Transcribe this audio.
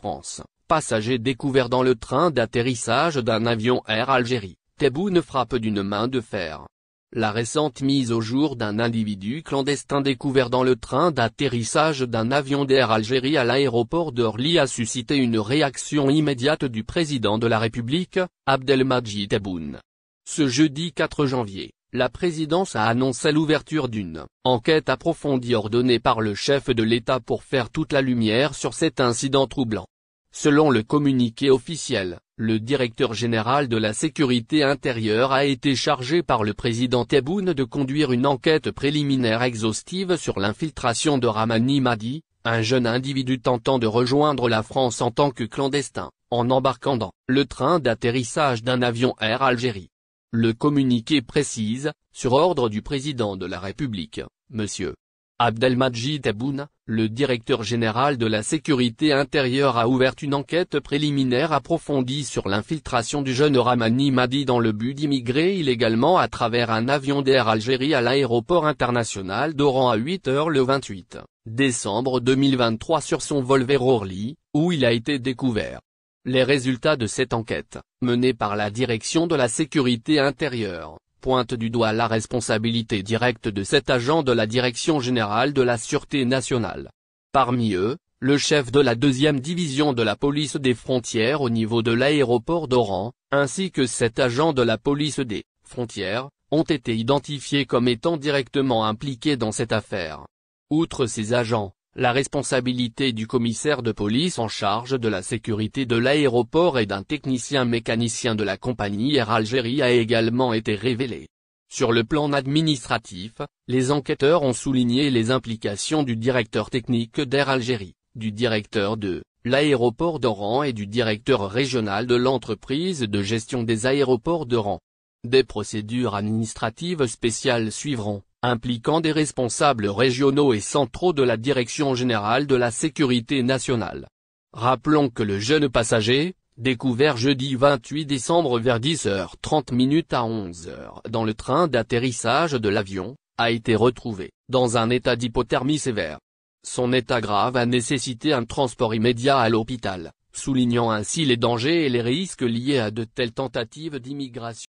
France, passager découvert dans le train d'atterrissage d'un avion Air Algérie, Tebboune frappe d'une main de fer. La récente mise au jour d'un individu clandestin découvert dans le train d'atterrissage d'un avion d'Air Algérie à l'aéroport d'Orly a suscité une réaction immédiate du président de la République, Abdelmadjid Tebboune. Ce jeudi 4 janvier, la présidence a annoncé l'ouverture d'une enquête approfondie ordonnée par le chef de l'État pour faire toute la lumière sur cet incident troublant. Selon le communiqué officiel, le directeur général de la sécurité intérieure a été chargé par le président Tebboune de conduire une enquête préliminaire exhaustive sur l'infiltration de Ramani Madi, un jeune individu tentant de rejoindre la France en tant que clandestin, en embarquant dans le train d'atterrissage d'un avion Air Algérie. Le communiqué précise, sur ordre du président de la République, M. Abdelmadjid Tebboune, le directeur général de la sécurité intérieure a ouvert une enquête préliminaire approfondie sur l'infiltration du jeune Ramani Madi dans le but d'immigrer illégalement à travers un avion d'Air Algérie à l'aéroport international d'Oran à 8 h le 28 décembre 2023 sur son vol vers Orly, où il a été découvert. Les résultats de cette enquête, menée par la direction de la sécurité intérieure, pointe du doigt la responsabilité directe de cet agent de la Direction générale de la Sûreté nationale. Parmi eux, le chef de la 2e division de la police des frontières au niveau de l'aéroport d'Oran, ainsi que 7 agents de la police des frontières, ont été identifiés comme étant directement impliqués dans cette affaire. Outre ces agents, la responsabilité du commissaire de police en charge de la sécurité de l'aéroport et d'un technicien mécanicien de la compagnie Air Algérie a également été révélée. Sur le plan administratif, les enquêteurs ont souligné les implications du directeur technique d'Air Algérie, du directeur de l'aéroport d'Oran et du directeur régional de l'entreprise de gestion des aéroports d'Oran. Des procédures administratives spéciales suivront, impliquant des responsables régionaux et centraux de la Direction générale de la sécurité nationale. Rappelons que le jeune passager, découvert jeudi 28 décembre vers 10h30 à 11h dans le train d'atterrissage de l'avion, a été retrouvé dans un état d'hypothermie sévère. Son état grave a nécessité un transport immédiat à l'hôpital, soulignant ainsi les dangers et les risques liés à de telles tentatives d'immigration.